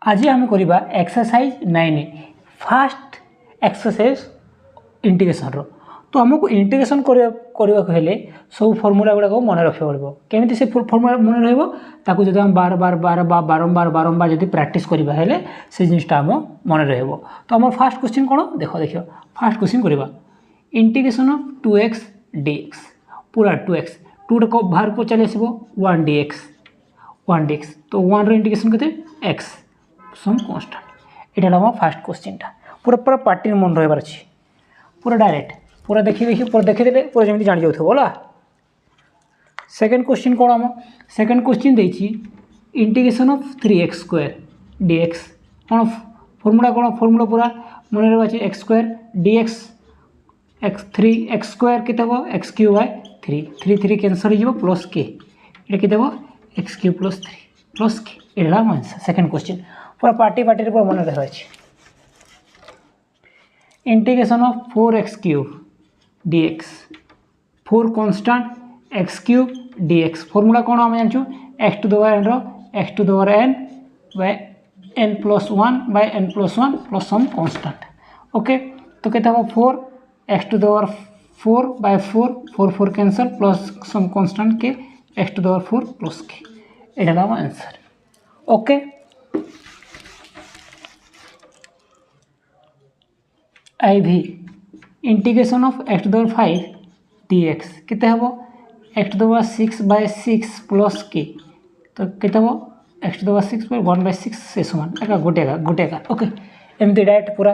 आज आम करवा एक्सरसाइज 9 फास्ट एक्सरसाइज इंटीग्रेशन रो। तो आमको इंटीग्रेशन करने सब फर्मूला गुड़ाक मन रखा पड़ो केमी से फर्मूला मन रही जो बार बार बार बारंबार बारंबार जो प्राक्ट करवा से जिनटा आम मन रही। तो आम फास्ट क्वेश्चन कौन देख देख फास्ट क्वेश्चन करवा इंटीग्रेशन ऑफ 2x dx पूरा 2x 2 बाहर को चले आसो 1 dx तो 1 इंटीग्रेशन के x सम कांस्टेंट यहाँ आम फास्ट क्वेश्चन पूरा पूरा पार्टी मन रही अच्छी पूरा डायरेक्ट पूरा देखी पूरा देखीदे पूरा जमी जानी जाऊ बोला। सेकेंड क्वेश्चन कौन आम सेकेंड क्वेश्चन देखिए इंटीग्रेशन ऑफ 3x² dx कौन फर्मूला पूरा मन रही x² dx x3 के x³ 3 कैंसल हो प्लस के ये x³ +3 के यहाँ आंसर। सेकेंड क्वेश्चन पूरा पार्टी पूरा मन रहा integration of 4x³ dx 4 constant x³ dx formula कौन आम जानूँ x to the power n x to the power n by n+1 by n+1 plus some constant. Okay तो कहते हैं 4 x to the power 4 by 4 cancel plus some constant के x to the power 4 plus के यहाँ answer. Okay आई भी integration of x to the power 5 dx केते हम x to the power 6 by 6 plus के तो केते हम x to the power 6 by 1 by 6 से समान एका गोटे ओके एमती डायरेक्ट पूरा।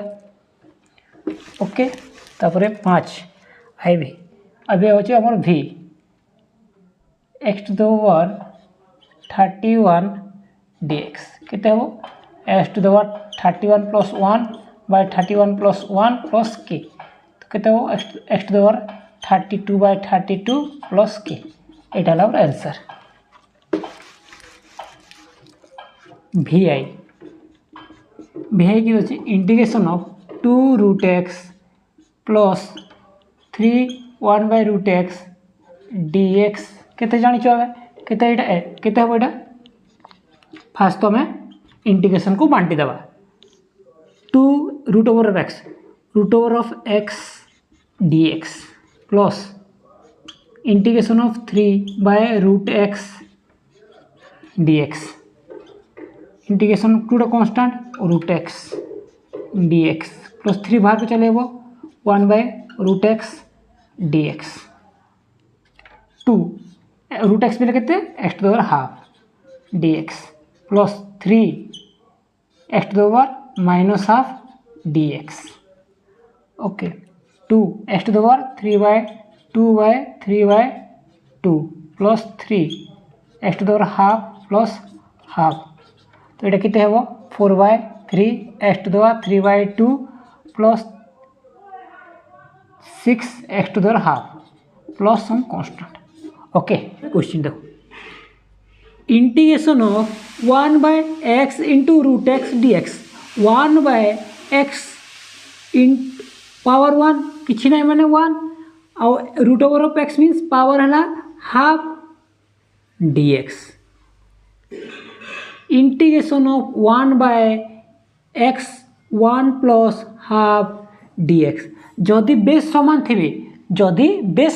ओके तापर 5 आई भी अभी हूँ आम v x to the power 31 dx केते हम x to the power 31 plus 1 by 31 plus 1 plus के तो कहते हो x to the power 32 by 32 plus के यहाँ आंसर। vi की अच्छे integration of 2√x plus 3 1 by √x dx केते जानिछ केते हम यहाँ फास्ट तो आम इंटीग्रेशन को बांटी देवा 2√x dx plus integration of 3 by √x dx integration 2 constant √x dx plus 3 बाहर को चले 1 बाय √x dx 2 √x पे कहते x to the power half dx plus 3 x to the power -½ dx okay 2 x to the power 3 by 2 by 3 by 2 plus 3 x to the power half plus half तो ये कितने हम 4 by 3 x to the power 3 by 2 plus 6 x to the power half plus some constant. Okay question देखो integration of 1 by x into √x dx 1 by x in power 1 किसी ना माने 1 आउ √x means power है half dx integration of 1 by x 1 plus half dx जदि base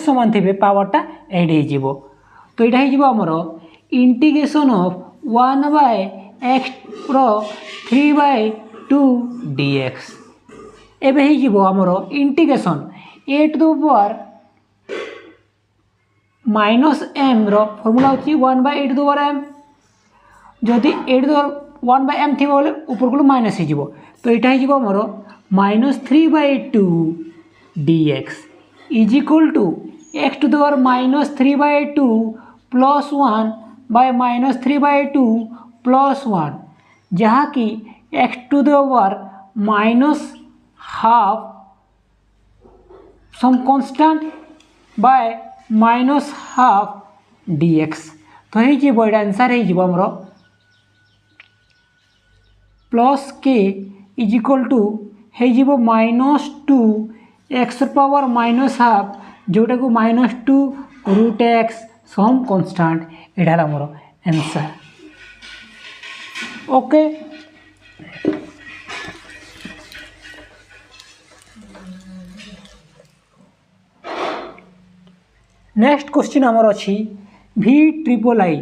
समान थे पावरटा एड हो तो यहाँ होमर इंटीग्रेशन ऑफ 1 बाय x रो 3 बाय 2 dx एवं होमर integration a to the power -m रो फॉर्मूला होची 1 by a to the power m जदि a to the power 1 by m थी बोले ऊपर को माइनस हो तो यहाँ होमर -3 by 2 dx is equal to x to the power -3 by 2 plus 1 by -3 by 2 plus 1 जहाँ कि x to the power -½ some constant by -½ dx तो ये आंसर होमर प्लस के is equal to -2 x power -½ जोटा को -2 √x सम कांस्टेंट यहाँ मोर answer. Okay next question आमर अच्छी v triple I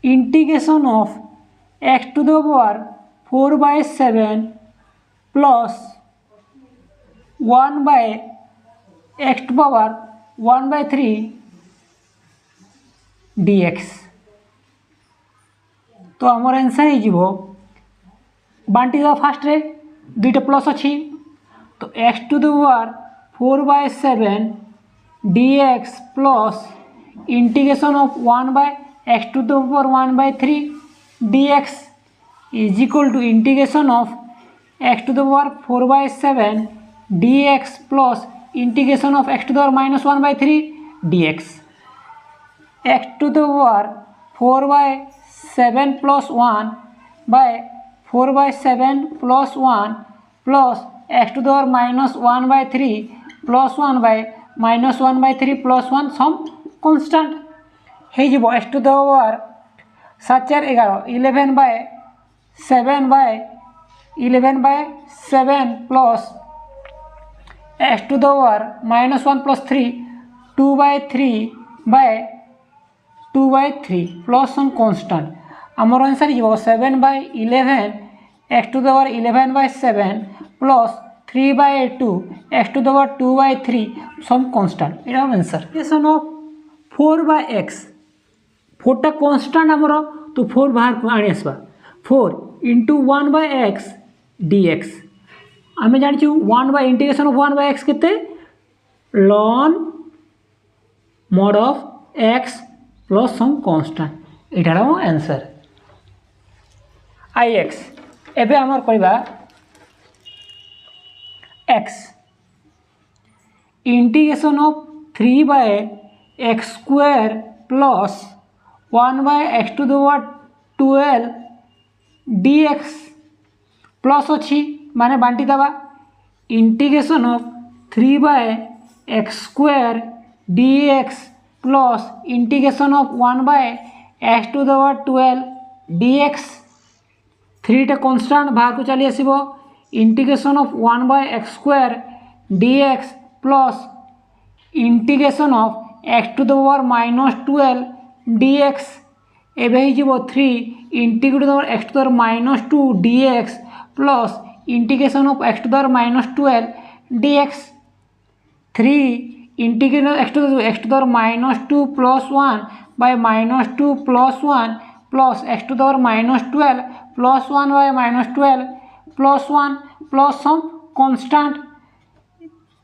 integration of x to the power 4/7 plus 1/x to power 1/3 dx। तो आमर आंसर हो बांटी दवा फास्ट रे दुईटा प्लस अच्छी तो x to the power 4/7 dx plus integration of 1/x to the power 1/3 dx is equal to integration of x to the power 4/7 dx plus integration of x to the power -1/3 dx। x to the power 4/7 plus 1 by 4/7 plus 1 plus x to the power -1/3 plus 1 by -1/3 plus 1 some constant हो x to the पावर 7/4 11/7 bye 11/7 plus x to the power -1 plus 3 2/3 by 2/3 plus some constant आमर answer हो 7/11 x to the power 11/7 plus 3/2 x to the power 2/3 some constant ये answer. Equation of 4/x 4टा constant आमर तो 4 बाहर को आनी आसबा 4 इंटू 1/x dx आम जानी 1 बाय इंटीग्रेशन ऑफ 1/x केते ln mod of x plus some constant एटार आंसर। ix एबे आमर करबा x integration of 3/x² plus 1/x to the power 12 dx plus अच्छी माने बांटी दबा integration of 3/x² dx plus integration of 1/x to the power 12 dx 3टा constant बाहर को चली आसब integration of 1/x² dx plus integration of x to the power -12 dx एबे हो 3 integration of x to the power -2 dx plus integration of x to the power -12 dx 3 integration of x to the power -2 plus 1 by -2 plus 1 plus x to the power -12 plus 1 by -12 plus 1 plus some constant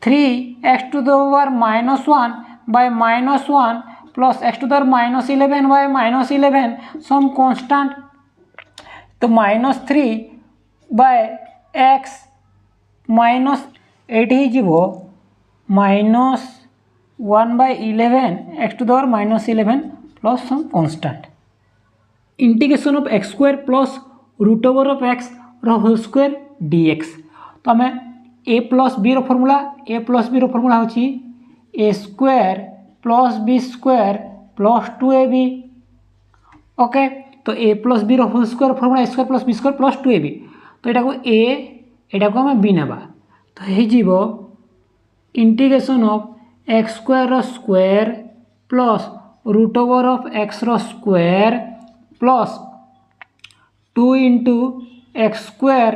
3x to the power -1 by -1 plus x to the power -11 by -11 some constant तो -3 by x minus एटी हो -1/11 x to the power -11 plus some constant integration of x² plus root over of x whole square dx। तो आम a plus b formula हूँ a² plus b² plus 2ab। Okay तो a plus b whole square formula a² plus b² plus 2ab तो यहाँ को a यहाँ को आम b नेबा तो हो integration of x² square plus root over of x square plus 2 into x²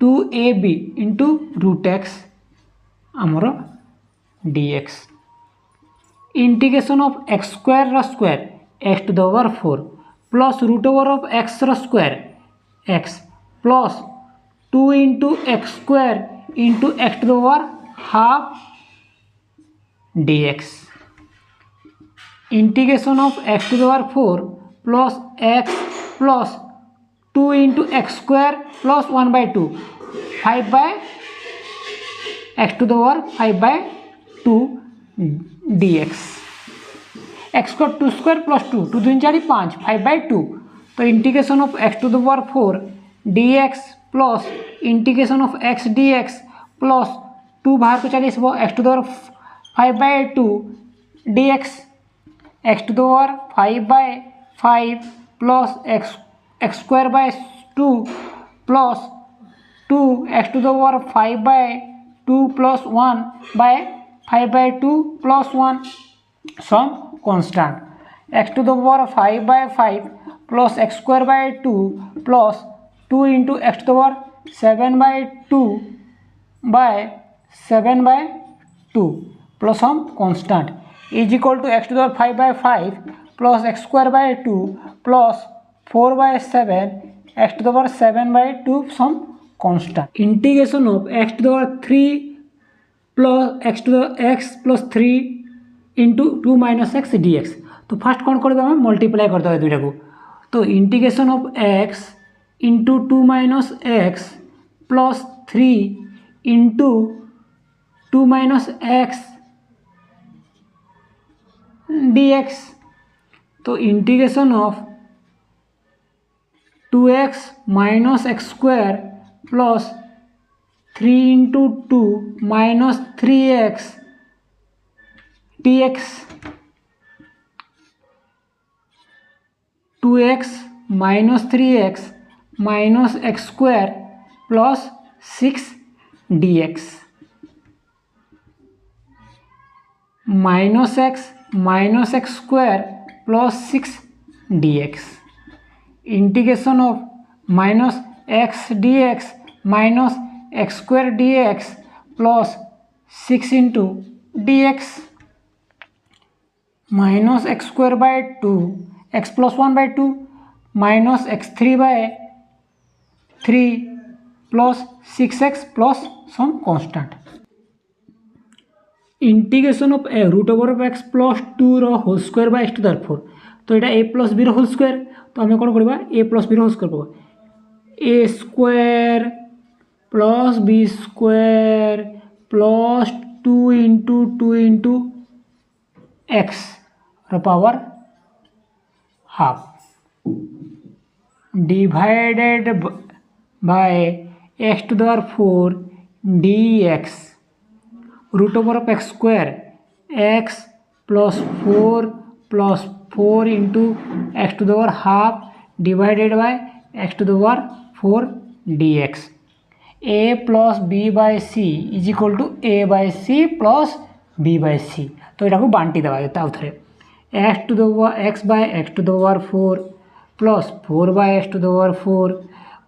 2ab into root x आमर dx integration of x² square x to the power 4 plus root over of x square x plus 2 into x² into x to the power half dx integration of x to the power 4 plus x plus 2 into x² plus 1/2 5/x to the power 5/2 dx x² 2² plus 2 2 3 4 5 5/2 तो integration of x to the power 4 dx plus integration of x dx plus 2 बाहर को चलिए सब x to the power 5/2 dx x to the power 5/5 plus x square by 2 plus 2 x to the power 5 by 2 plus 1 by 5 by 2 plus 1 some constant x to the power 5 by 5 plus x square by 2 plus 2 into x to the power 7 by 2 by 7 by 2 plus some constant is equal to x to the power 5 by 5 plus x square by 2 plus 4 by 7 x to the power 7 by 2 some constant integration of x to the power 3 plus x to the x plus 3 into 2 minus x d x. तो first कौन कर multiply करदे दुईटा को। तो integration of x into 2 minus x plus 3 into 2 minus x d x. तो integration of 2x minus x square plus 3 into 2 minus 3x dx 2x minus 3x minus x square plus 6 dx minus x square plus 6 dx integration of minus x d x minus x square d x plus 6 into D x minus x square by 2 x plus 1 by 2 minus x 3 by 3 plus 6x plus some constant integration of a root over of x plus 2 whole square by x to the 4। तो यहाँ a plus b whole square तो आम कौन करवा a plus b whole square पावा a square plus b square plus 2 into x power half divided by x to the power 4 d x root over of x square x plus 4 into x to the power half divided by x to the power 4 d x a plus b by c is equal to a by c plus b by c. तो यहाँ बांटी देवा आउ थे x to the power x by x to the power 4 plus 4 by x to the power 4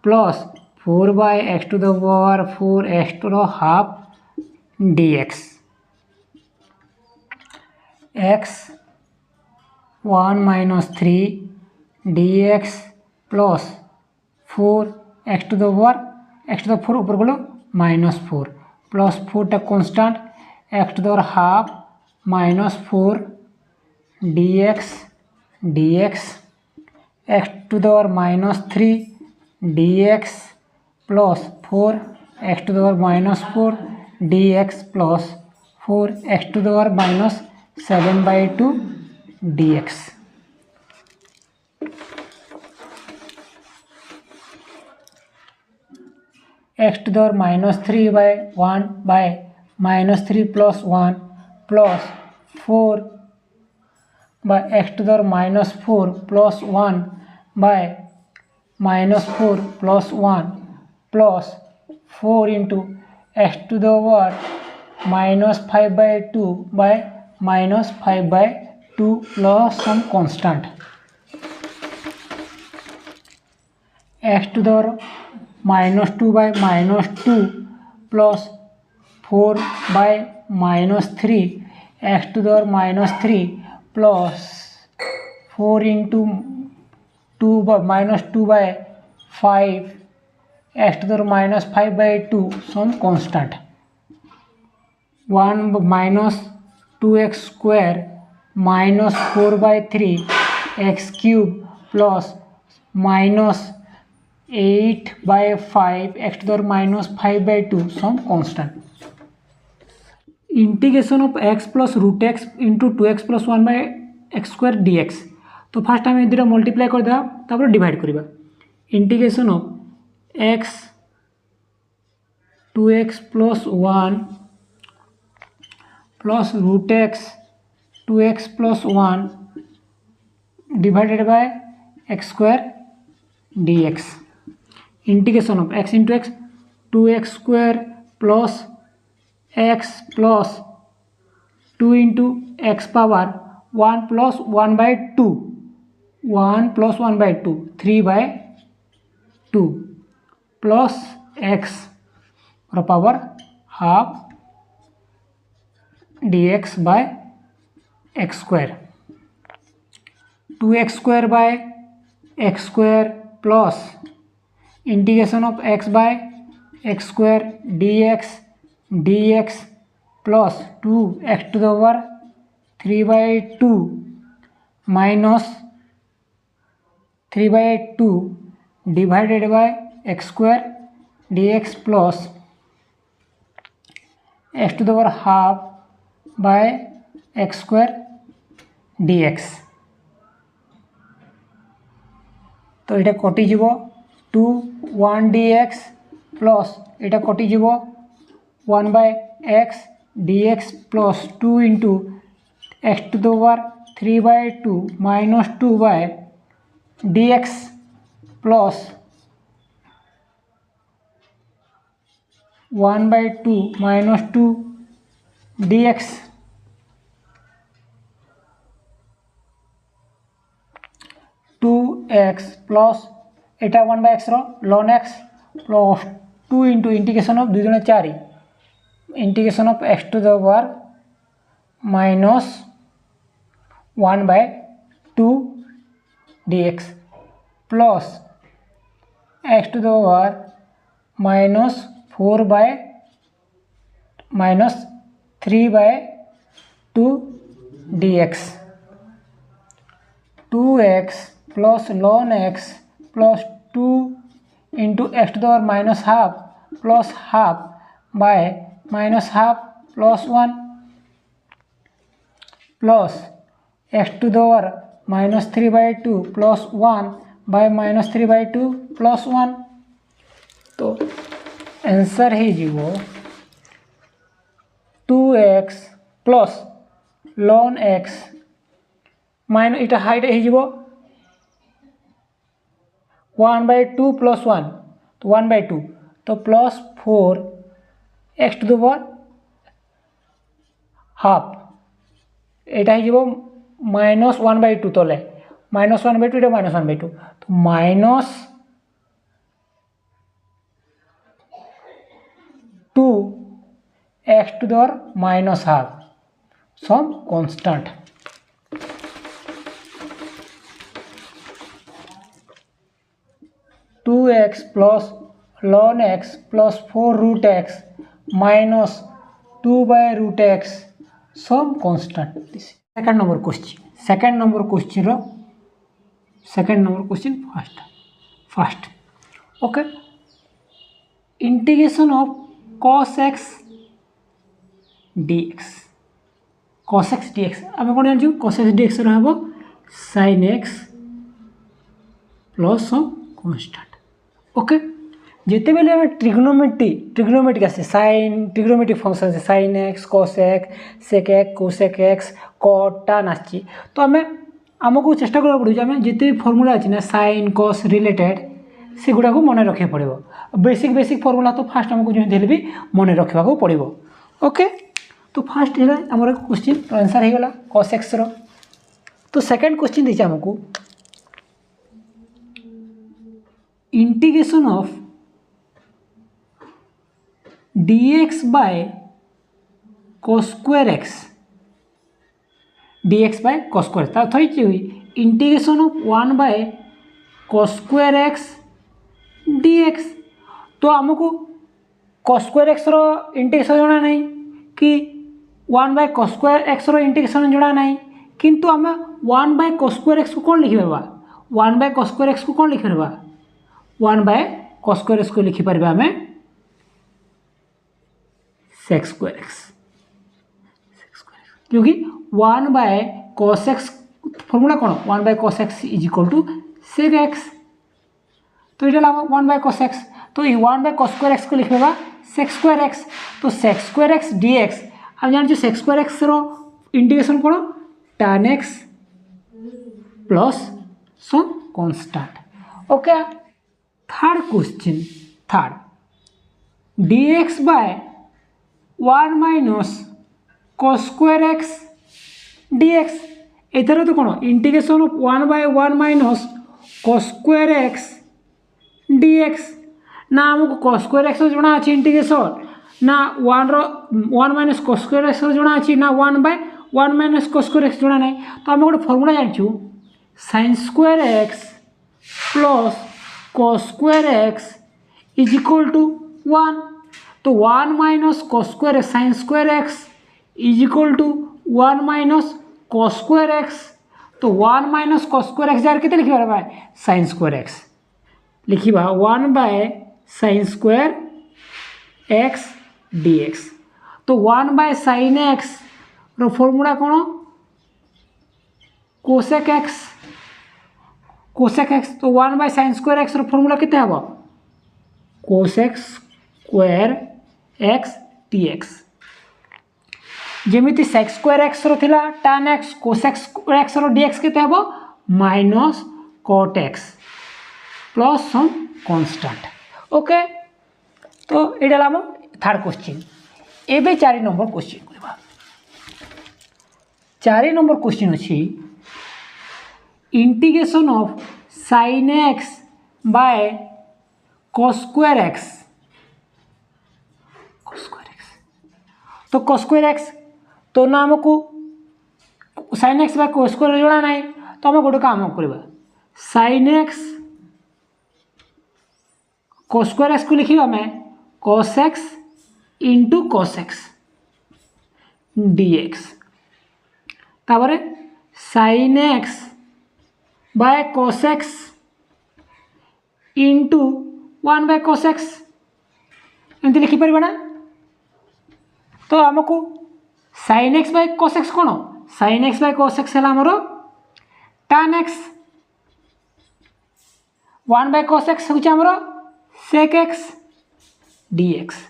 plus 4 by x to the power 4 x to the half dx x 1 minus 3 dx plus 4 x to the power ऊपर बोलो minus 4 plus 4 टा constant x to the power half minus 4 dx x to the power minus 3 dx plus 4 x to the power minus 4 dx plus 4 x to the power minus 7 by 2 dx x to the power minus 3 by 1 by minus 3 plus 1 plus 4 by x to the power minus 4 plus 1 by minus 4 plus 1 plus 4 into x to the power minus 5 by 2 by minus 5 by 2 plus some constant x to the power minus 2 by minus 2 plus 4 by minus 3 x to the power minus 3 plus 4 into 2 by minus 2 by 5 x to the power minus 5 by 2 some constant 1 minus 2x square minus 4 by 3 x cube plus minus 8 by 5 x to the power minus 5 by 2 some constant integration of x plus root x into 2x plus 1 by x square dx। तो first आम दुटा multiply करदे divide करवा integration of x 2x plus 1 plus root x 2x plus 1 divided by x square dx integration of x into x 2x square plus x plus 2 into x power 1 plus 1/2 1 plus 1/2 3/2 plus x power half dx by x square 2x square by x square plus integration of x by x square dx plus 2x to the power 3/2 minus 3/2 divided by x square dx plus x to the power half by x square dx तो ये कटिज 2 1 dx plus ये कटिज 1 by x dx plus 2 into x to the power 3/2 minus 2 by dx plus 1/2 minus 2 dx to x plus एटा 1/x ln x plus 2 into integration of 2 दूनी 4 integration of x to the power minus 1/2 dx plus x to the power minus 3/2 dx 2x plus ln x plus 2 into x to the power minus half plus half by minus half plus 1 plus x to the power minus 3/2 plus 1 by minus 3/2 plus 1 तो answer है जीवो 2x plus ln x minus इटा हाइट है जीवो 1/2 plus 1 तो 1/2 तो plus 4 x to the power half एटा है माइनस 1/2 तले माइनस 1/2 इटा माइनस 1/2 तो minus 2 x to the power minus half some constant to x plus ln x plus 4 root x minus 2/√x some constant second number question first okay integration of cos x dx आम कौन जानू cos x dx रहा sin x plus some constant okay जिते बेले आम trigonometric आसे sine trigonometric function से sin x cos x sec x cosec x cot tan आछि तो आमको चेष्टा करा पड़े आम जिते फर्मूला अच्छी ना sin cos रिलेटेड से गुड़ा को मन रखा पड़ो बेसिक फर्मूला तो फास्ट आमको जो भी मन रखा पड़ो ओके तो फास्ट है आमर क्वेश्चन तो आंसर होगा cos x रो तो सेकंड क्वेश्चन देखिए आमको integration of dx by cos square x dx by cos square ता थई हुई integration of 1 by cos square x dx तो आमको cos square x रो इंटीग्रेशन जଣା नहीं कि 1 बाय cos square x रो इंटीग्रेशन जଣା नहीं किंतु आम 1 बाय cos square x को कौन लिखिबा 1 बाय cos square x को कौन लिखिबा 1 बाय cos square x को लिखिपर आम sec square x क्योंकि 1 बाय cos x फॉर्मूला कौन 1 by cos x is equal to sec x तो ये 1 बाय cos x तो ये 1 बाय cos square x को लिखे sec square x तो sec square x dx हम जानते sec square x रो इंटीग्रेशन कौन tan x plus some constant okay third question third dx by 1 minus cos square x dx एथर तो कौन integration of 1 by 1 minus cos square x dx ना आमको cos square x जना अच्छी integration ना 1 माइनस cos स्क्वायर x जना अच्छी ना 1 by 1 minus cos square x जना नहीं तो आम गोटे फॉर्मूला जानचु sin square x plus cos square x is equal to 1 तो 1 minus cos square x sin square x is equal to 1 minus cos square x तो 1 माइनस cos स्क्वायर x जार केते लिखिबा भाई sin स्क्वायर x लिखिबा 1 by sin square x dx तो 1 by sin x रो formula कोन cosec x तो 1 बाय sin स्क्वायर x रो फॉर्मूला केते हबो cosec स्क्वायर x dx जेमिति sec स्क्वायर x रो थिला tan x cosec square x रो dx केते हबो minus cot x plus some constant okay तो एटा हम थर्ड क्वेश्चन एबे 4 नंबर क्वेश्चन करबा 4 नंबर क्वेश्चन अछि integration of sin x by cos square x तो cos स्क्वायर x तो ना हमको sin x by cos square जोड़ा नहीं तो हम गोटे काम करबा sin x cos square x को लिखिबा मैं cos x into cos x dx तापर sin x by cos x into 1 by cos x एमती लिखिपर ना तो आमको sin x by cos x कौन sin x by cos x है आमर tan x 1 by cos x हूँ आमर sec x dx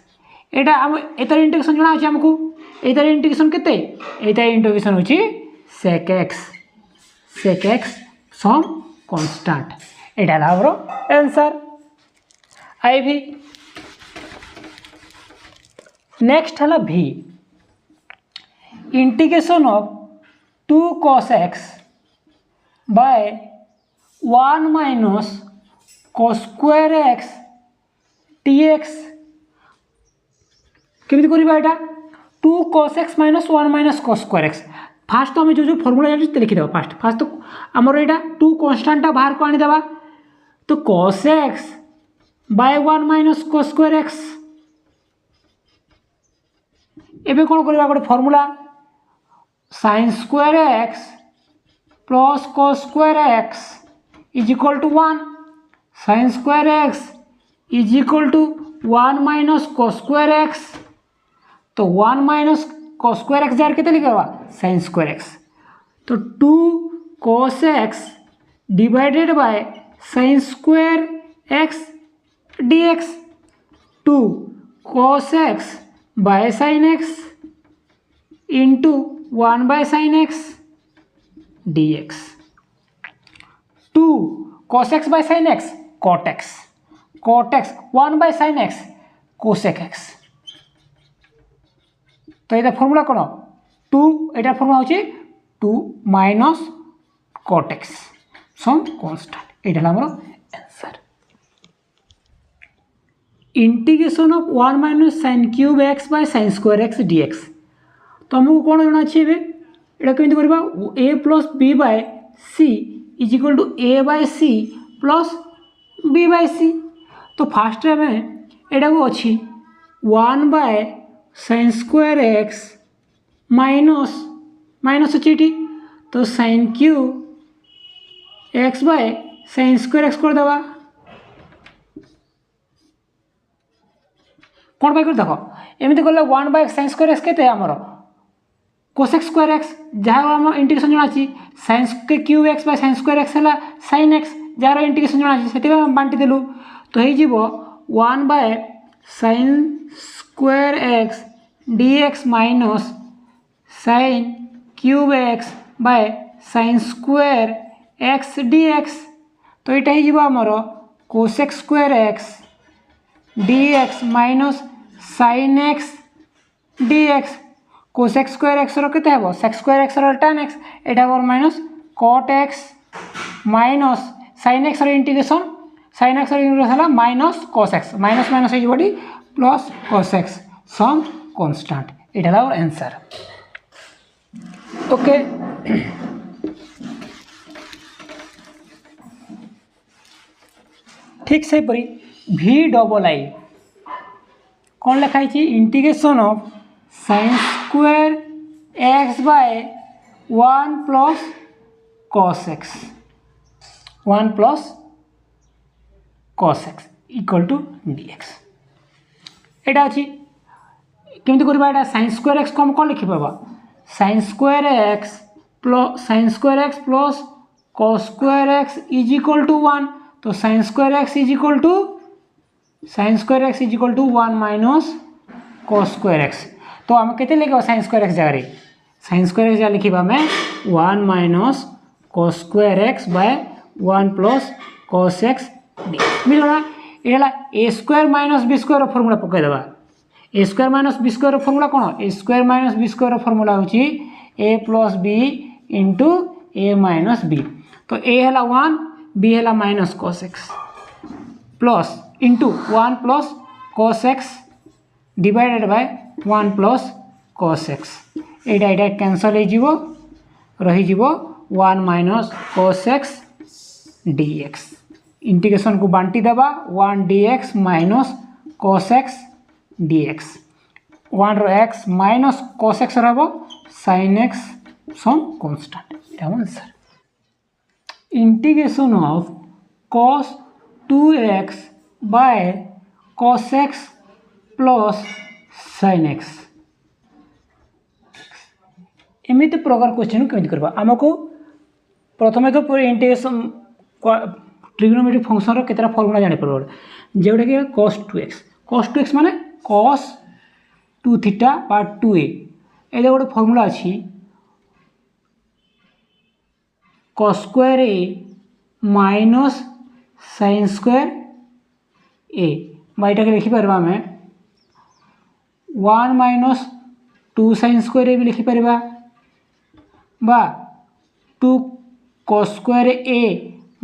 एटा आम एतर इंटीग्रेशन जना अछि हमकु एतर इंटीग्रेशन केते एतर इंटीग्रेशन होछि sec x सम कांस्टेंट एटा हमरो आंसर आई भी नेक्स्ट हला v integration of 2 cos x by 1 minus cos square x dx केमिति करिबा एटा 2 cos x minus 1 minus cos square x first तो हम जो फॉर्मूला जानछि लिखि देबा फास्ट तो हमर एटा 2 कांस्टेंट बाहर को आनी देबा तो cos x by 1 minus cos square x एबे कोन करिबा गोटे formula sin square x plus cos square x is equal to 1 sin square x is equal to 1 minus cos square x तो 1 माइनस cos स्क्वायर x जार केते लिखबा sin square x तो 2 cos x divided by sin square x dx 2 cos x bye sin x into 1 by sin x dx 2 cos x bye sin x cot x 1 by sin x cosec x तो ये formula कौन 2 एटा formula होची 2 minus cot x some constant एटा हमरो answer integration of 1 minus sin cube x bye sin square x dx तो हमको कौन जाना चाहिए एटा केमिति करबा a plus b by c is equal to a by c plus b by c तो फास्ट में एटा को अच्छी 1 by sin square x minus अच्छी तो sin cube x bye sin square x कर देबा कौन बाय कर देखो एमती गले 1 बाय sin स्क्वायर x केते हमर cosec स्क्वायर x जहाँ हम इंटीग्रेशन जना अछि sin cube x bye sin square x हला sin x जार इंटीग्रेशन जना अछि सेति हम बांटी देलु तो हे जीवो 1 by sin square x dx minus sin cube x bye sin square x dx तो ये जीवो हमर cosec square x dx minus sin x dx cosec square x केते हेबो sec square x tan x एटा हमर minus cot x minus sin x integration sin x हला minus cos x minus minus हो बडी plus cos x some constant एटा हला हमर आंसर ओके ठीक से परी v डबल आई कौन लिखाई integration of sin square x by 1 plus cos x 1 plus cos x equal to dx एटा अछि केमती करबा एटा sin स्क्वायर x को हम कौन लिखि पाबा sin square x plus cos square x is equal to 1 तो sin square x is equal to 1 minus cos square x तो हम केते लिखबा sin स्क्वायर x जगह sin स्क्वायर x जगह लिखबा में 1 minus cos square x by 1 plus cos x मिलला एला a square minus b square formula पकै देबा a square minus b square formula कोन a square minus b square formula होची a plus b into a minus b तो a हला 1 b हला minus cos x plus into 1 plus cos x divided by 1 plus cos x Etah cancel हो जीवो रही जीवो 1 minus cos x dx integration को बांटी देबा 1 dx minus cos x dx 1 रो x माइनस cos x रहबो sin x सम कांस्टेंट एटा answer integration of cos 2x by cos x plus sin x एमिति प्रकार क्वेश्चन केमिति करबा हमको प्रथमे तो पूरे इंटीग्रेशन ट्रिग्नोमेट्रिक फंक्शन रो केतरा फार्मूला जानि परबो जेउडा कि cos 2x माने cos 2 थीटा बाय 2a एले गोटे फार्मूला अछि cos square a minus sin square a बाइटा के लिखि परबा में 1 माइनस 2 sin स्क्वायर a भी लिखि परबा बा 2 cos स्क्वायर a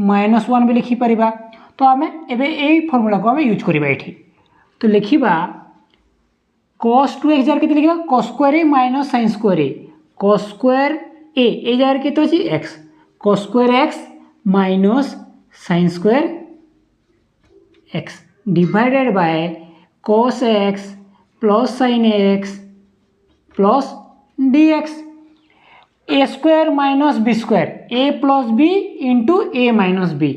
माइनस 1 भी लिखि परिबा तो आमे एबे ए फार्मूला को आमे यूज करिबा एठी तो लिखिबा cos 2x जार केते लिखिबा cos square a minus sin square a cos square a a jar केते अछि x cos square x minus sin square x divided by cos x plus sin x plus dx a square minus b square a plus b into a minus b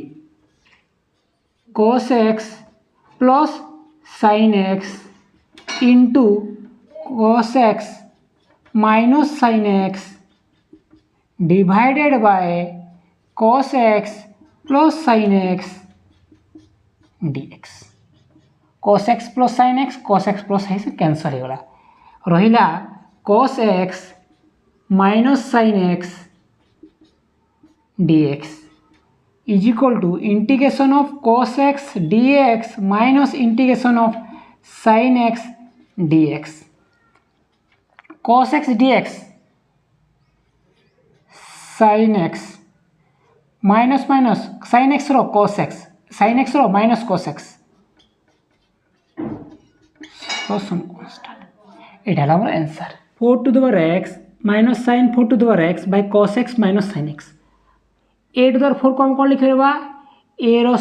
cos x plus sin x into cos x minus sin x divided by cos x plus sin x dx cos x plus sin x से cancel हो गला रहिला cos x minus sin x dx is equal to integration of cos x dx minus integration of sin x dx cos x dx sin x minus minus sin x row cos x sin x row minus cos x so some constant एटा हला हमर answer 4 to the power x minus sin 4 to the power x by cos x minus sin x a to the power 4 को हम कौन लिख परबा a row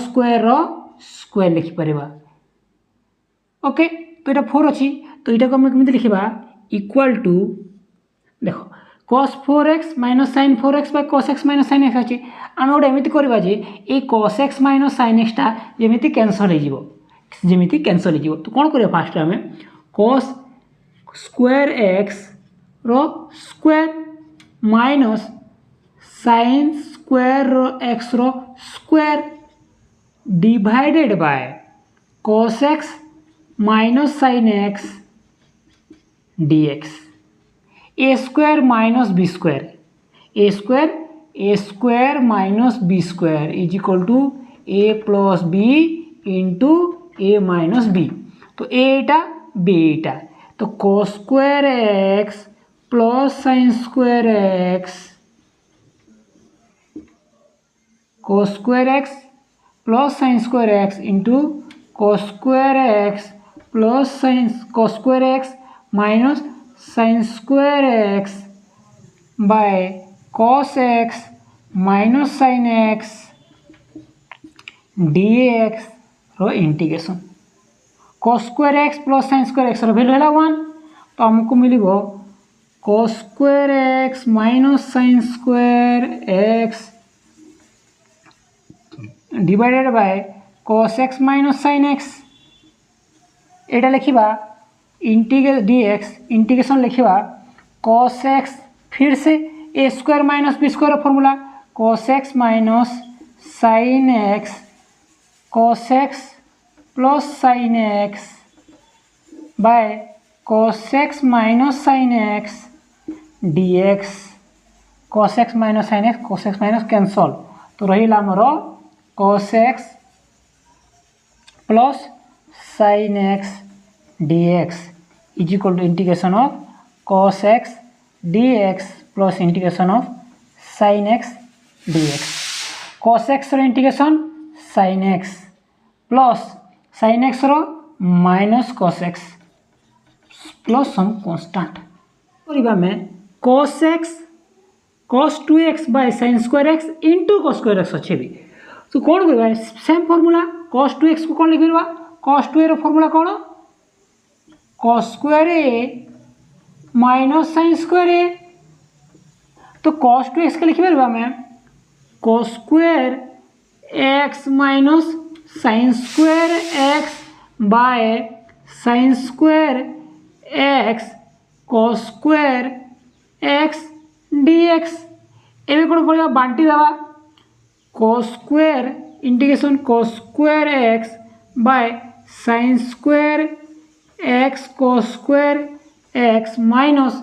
square लिखि परबा okay तो एटा 4 अछि तो एटा को हम केमिति लिखिबा इक्वल टू देखो cos 4x minus sin 4x by cos x minus sin x अछि हम ओडा एमिति करबा जे ए cos x minus sin x ता जेमिति कैंसल हो जिवो तो कोन करिया फास्ट हमें cos स्क्वायर x रो स्क्वायर माइनस sin स्क्वायर रो x रो square divided by cos x minus sin x dx a square minus b square a square minus b square is equal to a plus b into A minus B तो एटा बी एटा तो cos square x plus sine square x cos square x plus sine square x into cos square x plus sine cos square x minus sine square x by cos x minus sine x dx रो integration cos square x plus sine square x रो value है 1 तो हमको मिलिबो cos square x minus sine square x divided by cos x minus sine x एटा लिखिबा integrate dx integration लिखिबा cos x फिर से a square minus b square formula cos x minus sine x cos x plus sine x by cos x minus sine x dx cos x minus sine x cos x minus cancel तो रही आमर cos x plus sine x dx is equal to integration of cos x dx plus integration of sine x dx cos x रो integration sine x plus sine x रो minus cos x plus some constant करिबा में cos x cos 2x by sin square x into cos square x अच्छे भी तो कौन करबा same formula cos 2x को कौन लिखबा cos 2a रो फार्मूला कौन cos square a minus sin square a तो cos 2x के लिखबा में cos square x minus sin square x bye sin square x cos square x dx एबे कोन करिया बांटी देबा cos square integration cos square x bye sin square x cos square x minus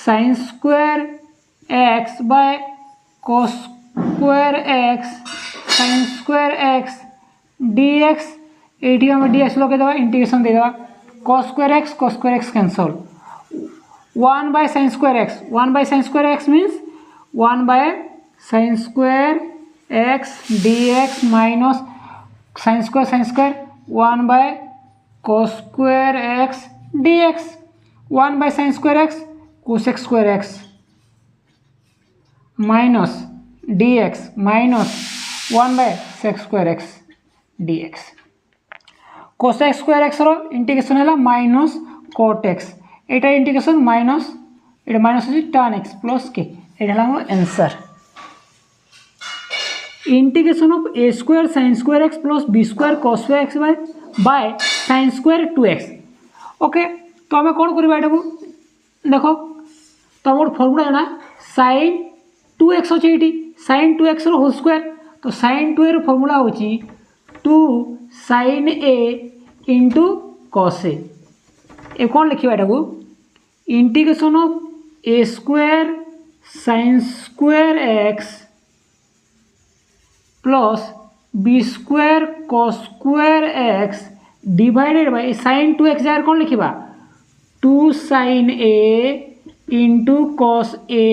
sin square x by cos square x sin square x dx एटी हम dx लगे देबा integration दे देबा cos square x cancel 1 by sin square x 1 by sin square x means 1 by sin square x dx minus sin square 1 by cos square x dx 1 by sin square x cos x square x minus dx minus 1 by sec square x dx cos x square x रो integration है minus cot x एटा integration minus एटा minus है tan x plus के एटा हला हमर answer integration of a square sin square x plus b square cos square x bye sin square 2x okay तो हमें कोन करबा एटा को देखो तो हमर फार्मूला है ना sin 2x होची एटी sin 2x रो होल स्क्वायर तो sin 2a रो फार्मूला होची 2 sin a into cos a ए कौन लिखिबा एटा को integration of a square sin square x plus b square cos square x divided by sin 2x जार कौन लिखिबा 2 sin a into cos a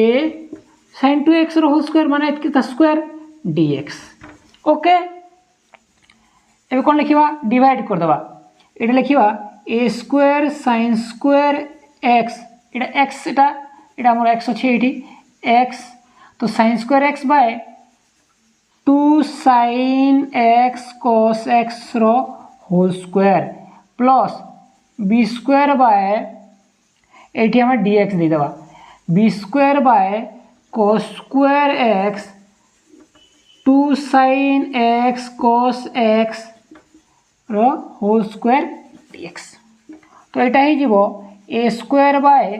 sin 2x रो होल स्क्वायर माने इतना स्क्वायर dx ओके एबे कौन लिखिबा डिवाइड कर दबा एटा लिखिबा a square sin square x एटा x एटा हमर x अछि एटी x तो sin square x by 2 sin x cos x रो whole square plus b square by एटी हम dx दे देबा b square by cos square x 2 sin x cos x रो होल स्क्वायर dx तो एटा ही जीवो a square by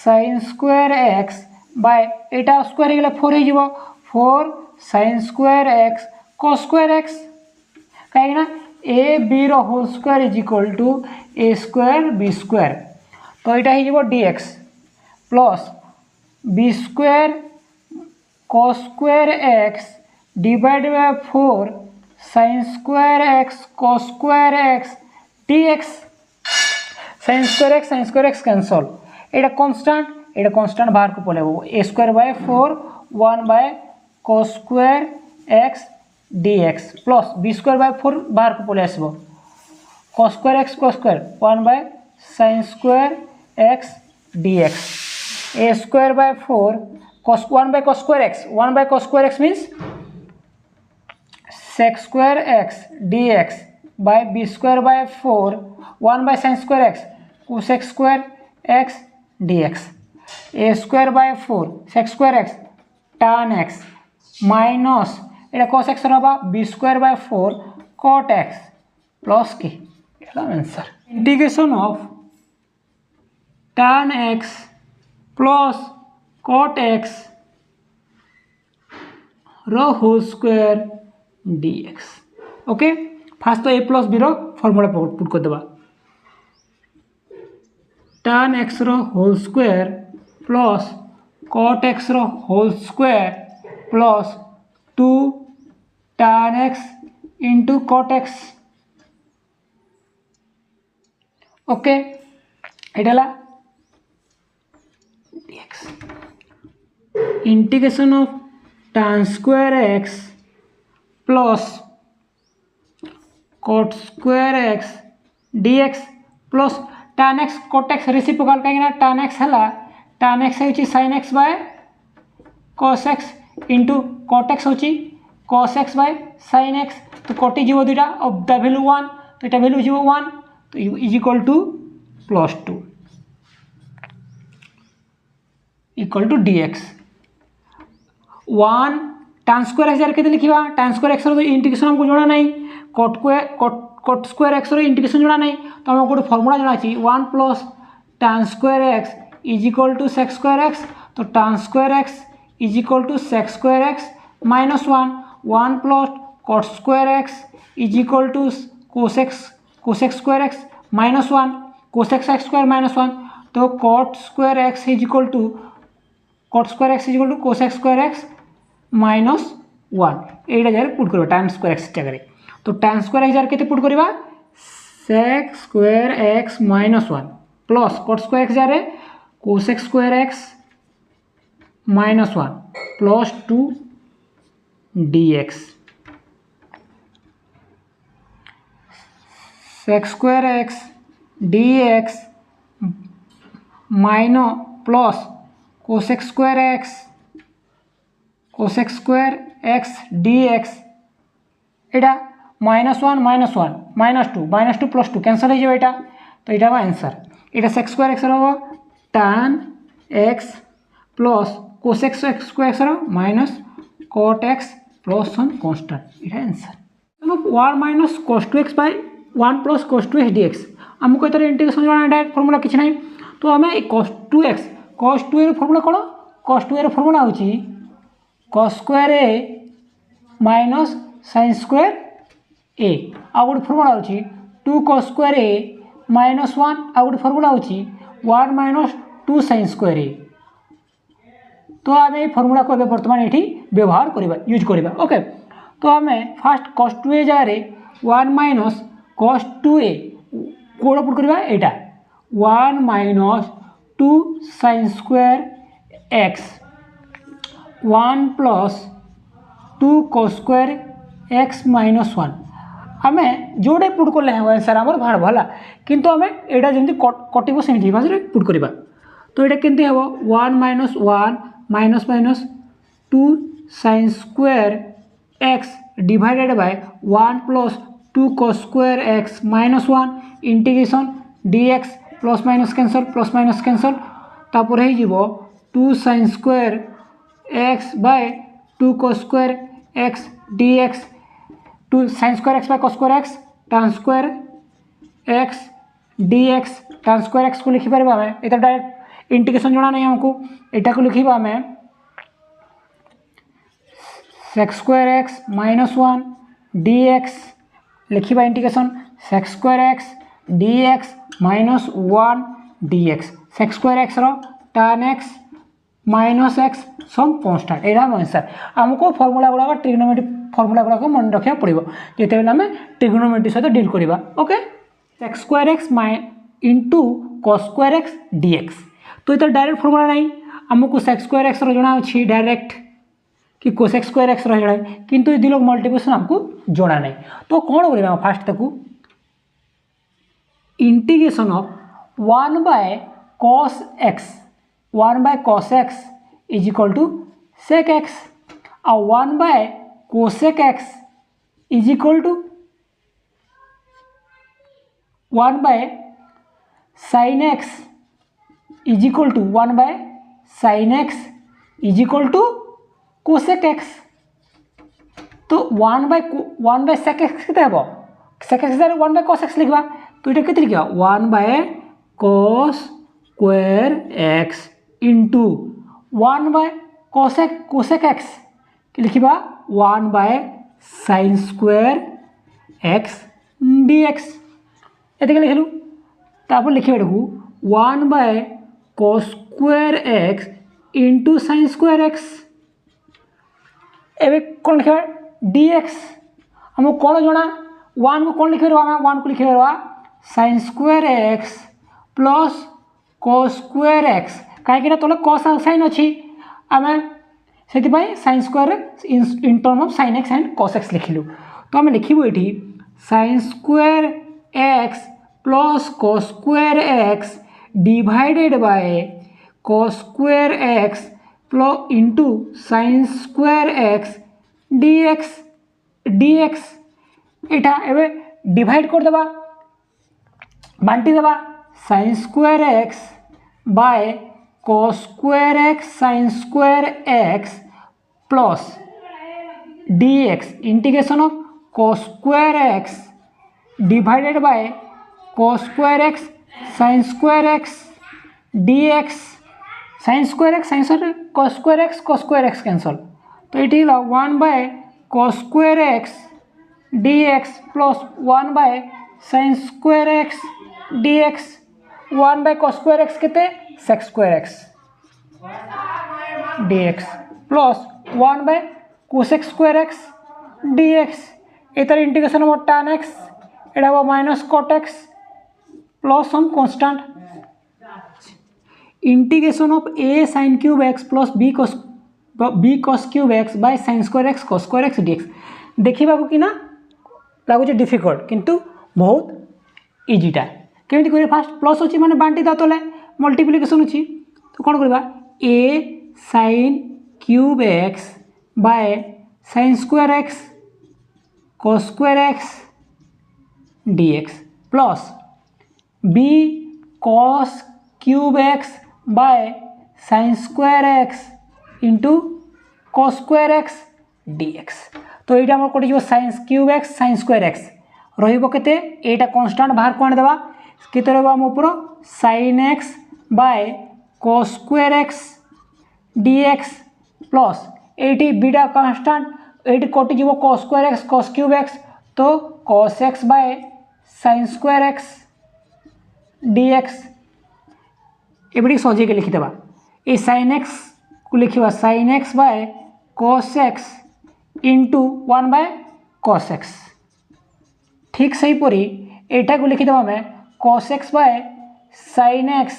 sin square x by एटा स्क्वायर गेले 4 ही जीवो 4 sin square x cos square x काहे ना a b रो whole square is equal to a square b square तो एटा ही जीवो dx plus b square cos square x divided by 4 sin square x cos square x dx sin square x cancel एटा constant बाहर को पलेबो a square by 4 1 by cos square x dx plus b square by 4 बाहर को पले आसबो cos square 1 by sin square x dx a square by 4 cos 1 by cos square x means sec square x dx by b square by 4 1 by sin square x cosec square x dx a square by 4 sec square x tan x minus এটা cos x रहा b square by 4 cot x plus की এটা answer integration of tan x plus cot x रो whole square dx okay first तो a plus b रो formula put कर देबा tan x रो whole square plus cot x रो whole square plus 2 tan x into cot x okay एटाला dx integration of tan square x plus cot square x dx plus tan x cot x reciprocal कहीं tan x है tan x है sin x by cos x into cot x होची cos x bye sin x तो कटि जीव दुटा of the value 1 तो इटा वैल्यू जीव 1 तो is equal to +2 equal to dx 1 tan square x के लिखा tan स्क्वायर x रो इंटीग्रेशन हमको जोड़ा नहीं cot स्क्वायर x रो इंटीग्रेशन जोड़ा नहीं तो हमको गोटे फॉर्मूला जोड़ा छी 1 plus tan square x is equal to sec square x तो tan square x is equal to sec square x minus 1 plus cot square x is equal to cosec square x minus 1 cosec x square minus 1 तो cot square x is equal to cosec square x minus 1 एटा जगह put करबा tan square x जगह तो tan square x जगह केते put करबा sec square x minus 1 plus cot square x जगह cosec square x minus 1 plus 2 dx sec square x dx minus plus cosec square x dx एटा -1 -2 plus 2 cancel हो जाए तो यहाँ आंसर यहाँ sec square x रो tan x plus cosec square x minus cot x plus 1 constant यहाँ answer 1 minus cos 2x by 1 plus cos 2x dx आमको ये integration जोड़ा डायरेक्ट फॉर्मूला किसी ना तो आम cos 2x cos 2a formula कौन cos 2a फॉर्मूला होची cos square a minus sin square a आ गोटे फॉर्मूला होची 2 cos स्क्वायर a माइनस 1 आ गोटे फॉर्मूला होची 1 माइनस 2 sin स्क्वायर a तो आम ये फॉर्मूला को बर्तमान ये व्यवहार करवा यूज करवा ओके तो आम फास्ट cos 2a जगह 1 माइनस cos 2a कौन पुट करवा यहाँ 1 minus 2 sin square x 1 plus 2 cos square x minus 1 आम जोड़े पुट कले आंसर आम बाहर भला किंतु आम यहाँ जमी कटो सेमती भाषा पुट करवा तो यहाँ केमती हम 1 minus 1 minus minus 2 sin square x divided by 1 plus 2 cos square x minus 1 integration dx plus minus cancel तापर हो 2 sin square x by 2 cos square x dx 2 sin square x by cos square x tan square x dx tan square x को लिखिपर आम ये direct integration जोड़ा नहीं हमको यहाँ को लिखा आम sec square x minus 1 dx लिखा integration sec square x dx minus 1 dx sec square x रो tan x minus x some constant यहाँ आंसर आमको फॉर्मूला गुड़ा ट्रिग्नोमेट्री फर्मुला गुड़ाक मन रखा पड़ो जिते आम ट्रिगोनोमेट्री सहित डील करवा okay sec square x into cos square x dx तो ये डायरेक्ट फर्मुला नहीं आमको सेक्स स्क्वायर एक्स जना अच्छी डायरेक्ट कि कोसेक स्क्वायर एक्स जना किंतु ये लोग मल्टीप्लिकेशन हमको जना नहीं तो कौन करवा फास्ट ताकू integration of 1 by cos x 1 by cos x is equal to sec x और 1 by cosec x is equal to 1 by sine x is equal to 1 by sine x is equal to cosec x तो 1 by sec x के हम sec x 1 by cos x लिखा तो ये के लिखा 1 by cos square x into 1 by cosec x कि लिखा 1 by sine square x dx ये लिखलु तापर लिखा 1 by cos square x into sine square x एवं कौन लिखा डीएक्स हमको कौन जना 1 को कौन लिखे 1 को लिखे sine square x plus cos square x कहीं तले कॉस साइन अच्छी आम से sine square in term of sine x and cos x लिखिलु तो आम लिखू ये sine square x plus cos square x divided by cos square x plus into sine square x dx एटा एवं डिवाइड कर देबा बांटी देबा sine square x by cos square x sine square x plus dx integration of cos square x divided by cos square x sine square x dx sine square x cos square x cancel तो ये 1 by cos square x dx plus 1 by sine square x dx 1 by cos square x के sec square x dx plus 1 by cosec square x dx इतर integration हम tan x एटा हम minus cot x plus हम constant integration of a sin cube x plus b cos cube x by sin square x cos square x dx देखा कि ना लगुच difficult किंतु बहुत इजीटा केमी कर फास्ट प्लस अच्छी मैंने बांटी दा तले मल्टीप्लिकेशन अच्छी तो कौन करवा a sin cube x by sin square x cos square x dx plus b cos cube x by sin square x into cos square x dx तो ये आम कटे sin cube x sin square x रहिबो एटा constant बाहर को आनिदेबा केते रहबो हम ऊपर sin x by cos square x dx plus एटी बीटा कांस्टेंट एटी कटि जीवो cos square x cos cube x तो cos x bye sin square x dx एबडी सजे के लिखिदेबा ए sin x को लिखिबा sin x by cos x into 1 by cos x ठीक सही परी एटा को लिखिदेबा हमें cos x bye sin x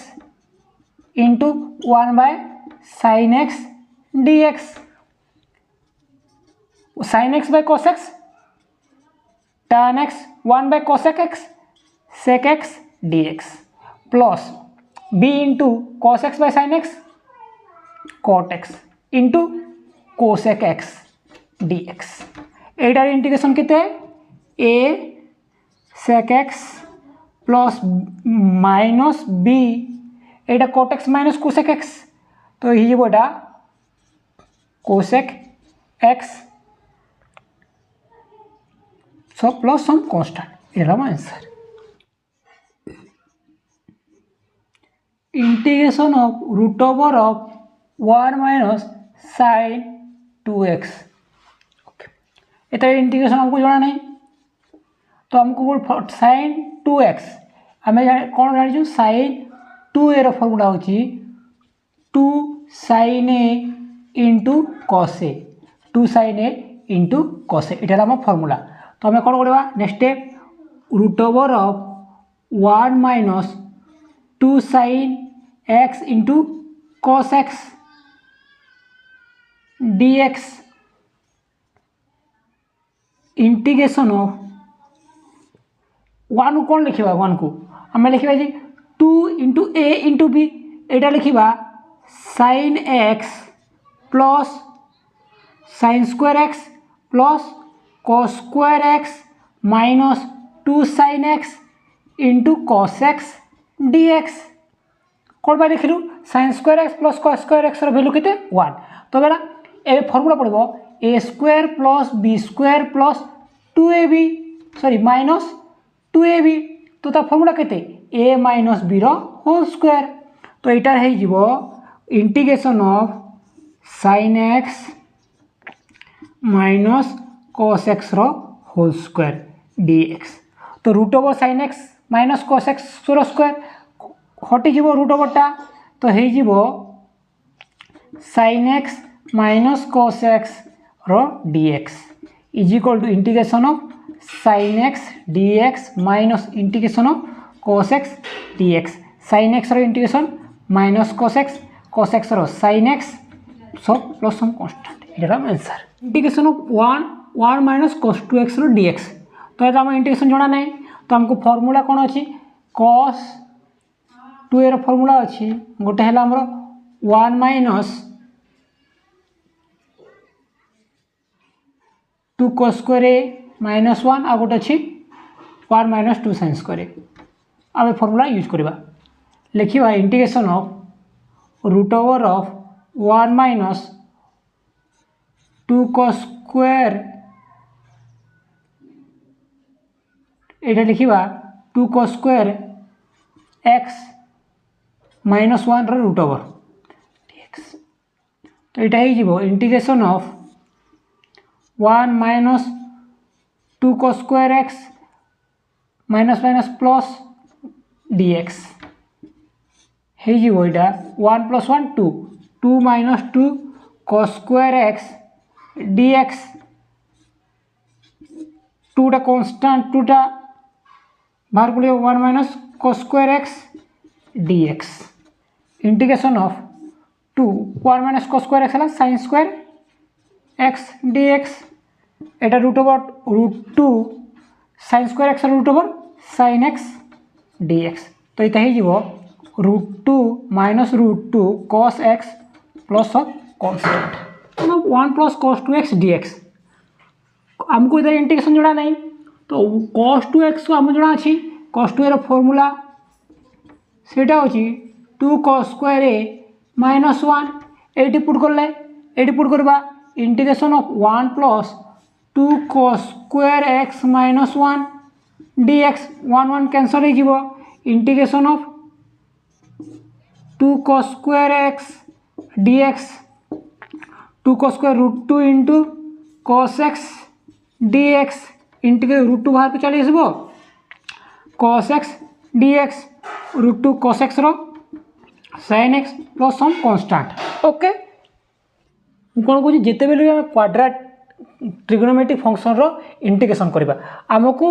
into 1 by sin x dx sin x by cos x tan x 1 by cosec x sec x dx plus b into cos x bye sin x cot x into cosec x dx एटार integration केते a sec x plus minus b एटा cot x minus cosec x तो ये बोटा cosec x so plus some constant ये रहा answer integration of root over of 1 minus sin 2x okay integration हमको जाना नहीं तो हमको sin 2x आम कौन जानी sin 2a फर्मूला होची 2 sin a into cos a 2 sin a into cos a इटा आम फर्मूला। तो आम कौन करवा next step root over of 1 minus 2 sine x into cos x dx integration of 1 को कौन लिखा 1 को आम लिखा 2 इंटू ए इंटू बी यहाँ लिखा sine x plus sine square x plus cos square x minus 2 sine x into cos x dx कौन पाई लिखिलु sine square x plus cos square x value केते 1। तो बेटा ए फर्मूला पड़ो a square plus b square plus 2ab sorry minus 2ab तो ता फर्मूला केते a minus b whole square. तो यहाँ integration of sine x minus cos x whole square dx। तो root over sine x minus cos x square हटिज root ओवरटा तो हो sine x minus cos x dx is equal to integration of sine x dx minus integration of cos x dx sine x integration minus cos x sine x सब plus some constant ये answer integration of 1 minus cos 2x dx। तो ये आम integration जना ना तो आमको formula कौन अच्छी cos 2 फर्मूला अच्छी गोटे है 1 minus 2 cos square a minus 1 आ गोटे अच्छी 1 माइनस 2 साइन स्क्वायर ए आम फर्मूला यूज करवा लिखा integration of root over of 1 minus 2 cos square ये लिखा 2 cos square x minus 1 root over dx। तो यहाँ हो integration of 1 minus 2 cos square x minus minus plus dx हो 1 plus 1 2 2 minus 2 cos square x dx 2टा constant 2टा बाहर को 1 minus cos square x dx integration of 2 1 minus cos square x है sine square x dx एटा root two sine square x root over sine x dx। तो ये हो √2 minus √2 cos x plus constant 1 plus cos 2x dx आमको इधर integration जोड़ा नहीं तो cos 2x को आम जोड़ा अच्छी cos 2 फॉर्मूला सेटा होची 2 cos स्क्वायर ए माइनस 1 एटी पुट करवा integration of 1 plus 2 cos square x minus 1 dx 1 1 cancel हो integration of 2 cos square x dx 2 cos square √2 into cos x dx integrate √2 बाहर को चली आसब cos x dx √2 cos x sin x plus some constant okay कौन कहूँ जिते बेले quadrate trigonometric function रो इंटीग्रेशन करवा आमको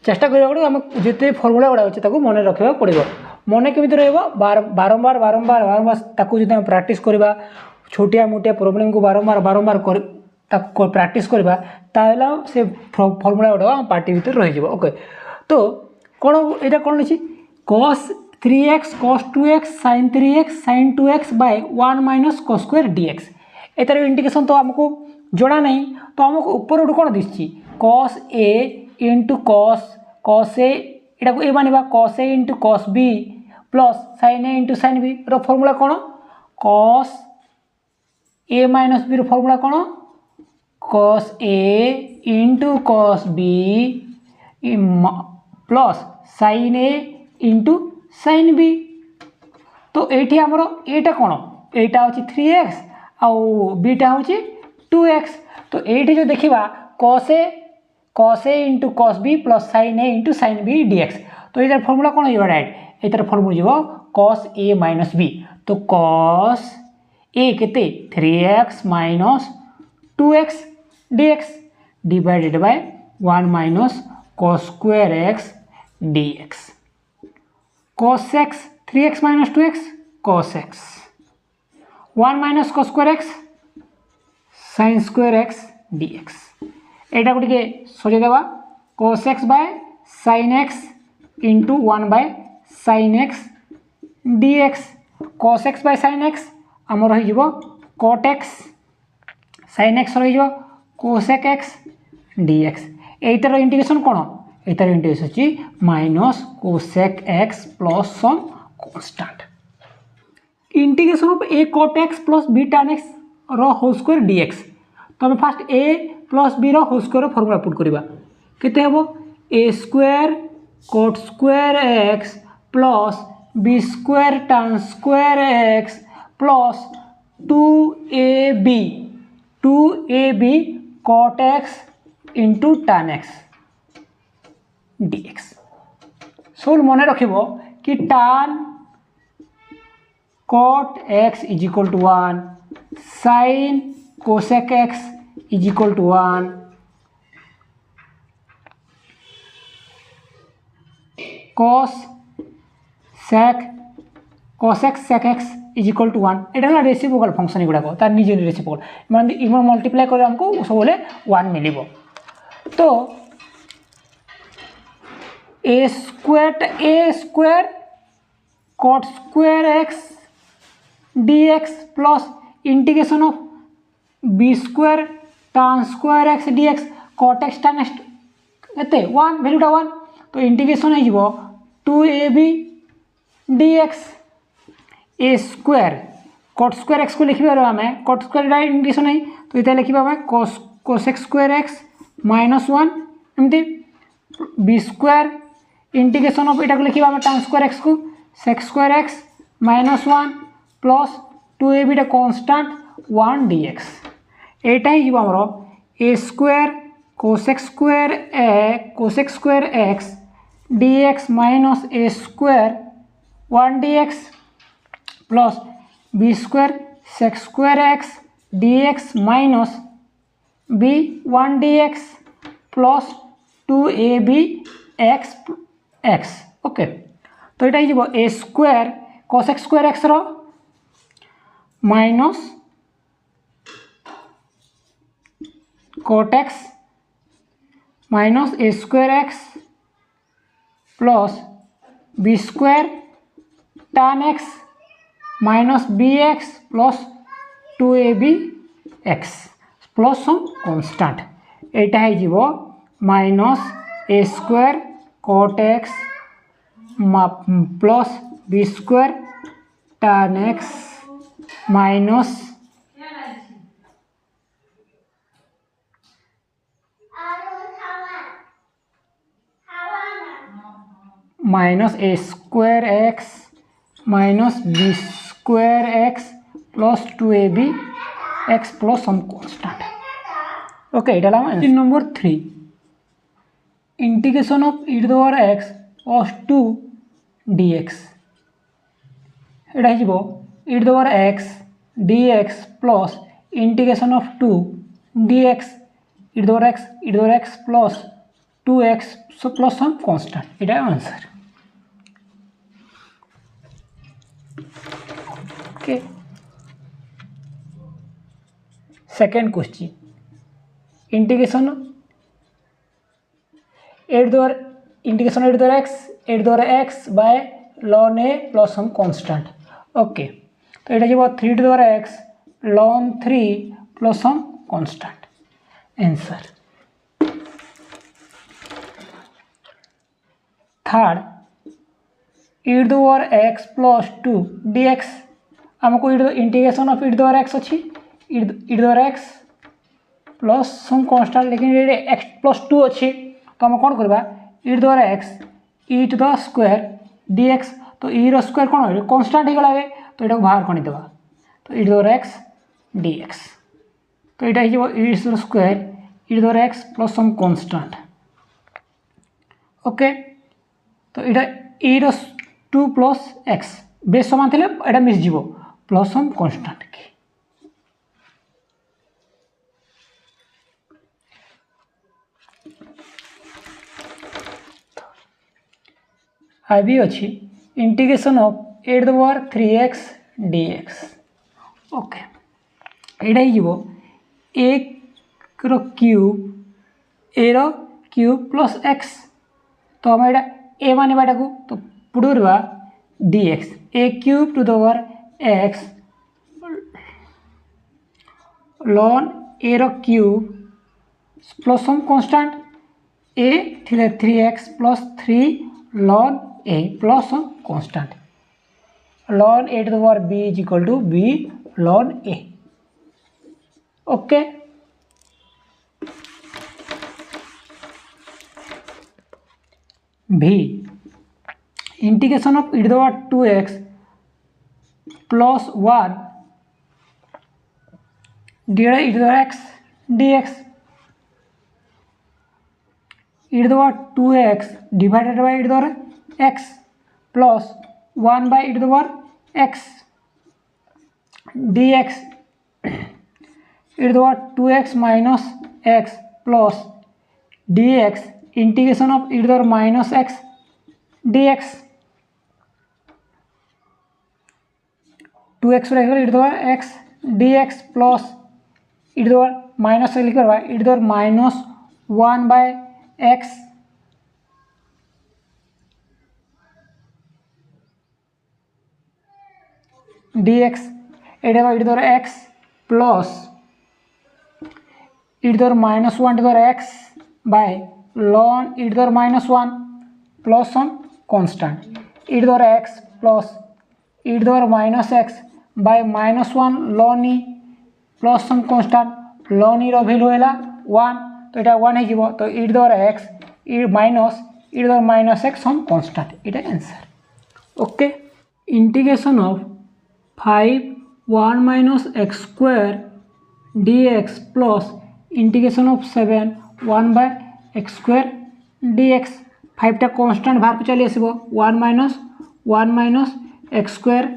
चेष्टा करा पड़ो आम जिते फर्मूला गुड़ा अच्छे मन रखा पड़ो मन केमी बारंबार बारंबार बारंबार ताकू जो प्रैक्टिस करवा छोटिया मोटिया प्रोब्लेम को बारंबार बारंबार प्रैक्टिस करवा ताला से फर्मूला गुड़ा आम पार्टी भीतर रही ओके। तो कौन यहाँ कौन अच्छी cos 3x cos 2x sin 3x sin 2x by 1 minus cos square dx एतार इंटीग्रेशन तो आमको जोड़ा नहीं तो आमको ऊपर उठ कौन दिखी cos a into cos a यहाँ को ए मानवा cos a into cos b plus sin a into sin b formula कौन cos a minus b formula कौन cos a into cos b plus sin a into sin b। तो ये आमर एटा कौन एटा हूँ 3x आउ बीटा हूँ 2x। तो ये जो देखा cos a into cos b plus sin a into sin b dx। तो ये फर्मूला कौन हो डायरेक्ट ये फर्मूला हो cos a माइनस b। तो cos a केते 3x minus 2x dx divided by 1 minus cos square x dx cos x 3x minus 2x cos x 1 minus cos square x sin square x dx एटा को टिके सजे देबा cos x by sin x into 1 by sin x dx cos x by sin x आमर रही जीवो cot x sin x रही जीवो cosec x dx एटार इंटीग्रेशन कोन एटार इंटीग्रेशन अछि minus cosec x plus some constant integration of a cot x plus b tan x रो होल स्क्वायर dx तो हम फास्ट a plus b रो होल स्क्वायर फार्मूला पुट करबा केते हेबो a square cot square x plus b square tan square x plus 2ab cot x into tan x dx सोल मन रखिबो कि tan cot x is equal to 1 sin cosec x is equal to 1 cos x sec x is equal to 1 এটা হলো reciprocal function এগুলা তার নিজে reciprocal মানে ইমন মাল্টিপ্লাই করে हमको सबले 1 मिलिबो तो a square cot square x dx plus integration of b square tan square x dx cot x tan x एते 1 वैल्यूटा 1 तो इंटीग्रेशन है जीवो 2ab dx a square cot square x को लिखिबा रो हमें cot स्क्वायर रा इंटीग्रेशन है तो इते लिखिबा हमें cos x स्क्वायर x -1 एमती b स्क्वायर इंटीग्रेशन ऑफ एटा को लिखिबा हमें tan स्क्वायर x को sec square x -1 plus 2ab टा कांस्टेंट 1 dx एटा ही जीवो हमरो a square cos x square x dx minus a square 1 dx plus b square sec square x dx minus b 1 dx plus 2ab x okay तो ये जीवो a square cos x square x row minus cot x minus a square x plus b square tan x minus bx plus 2ab x plus some constant एटा है जीवो minus a square cot x plus b square tan x minus a square x minus b square x plus 2ab x plus some constant okay এটা হলো answer number 3 integration of e to the power x cos 2 dx এটা হিসিব e to the power x dx plus integration of 2 dx e to the power x plus 2x so plus some constant এটা answer okay second question integration e to the power x by ln a plus some constant okay तो এটা যাব 3 to the power x ln 3 plus some constant answer third e to the power x plus 2 dx हमको integration of e to the power x अच्छी e to the power x plus some constant लेकिन ये x plus 2 अच्छी तो हम कौन करबा e to the power x e to the square dx तो e रो स्क्वायर कौन हो कांस्टेंट ही गलावे तो एटा बाहर कोनी देबा तो e to the power x dx तो एटा ही e रो square e to the power x plus some constant okay तो एटा e रो 2 plus x बेस समान थिले एटा मिस जीवो प्लस सम कांस्टेंट की आ भी अच्छी integration of a to the power 3x dx okay यहाँ ए रो क्यूब ए रो क्यूब प्लस एक्स तो आम यहाँ ए मानवा को तो पुड़वा dx a cube to the power x ln a रो cube plus some constant a थिले 3x plus 3 ln a plus some constant ln a to the power b is equal to b ln a okay v integration of e to the power 2x plus 1 divide e to the power x dx e to the power 2x divided by e to the power x plus 1 by e to the power x dx e to the power 2x minus x plus dx integration of e to the power minus x dx 2x e to the power x dx plus e to the power minus लिख e to the power minus 1 by x dx e to the power x plus e to the power minus 1 to the power x by ln e to the power minus 1 plus some constant e to the power x plus e to the power minus x by minus 1 ln e plus some constant ln e रो value है 1 तो ये 1 हो तो e to the power x e minus e to the power minus x some constant ये answer okay integration of 5 1 minus x square dx plus integration of 7 1 by x square dx 5 टा constant बाहर को चली आसो 1 minus x square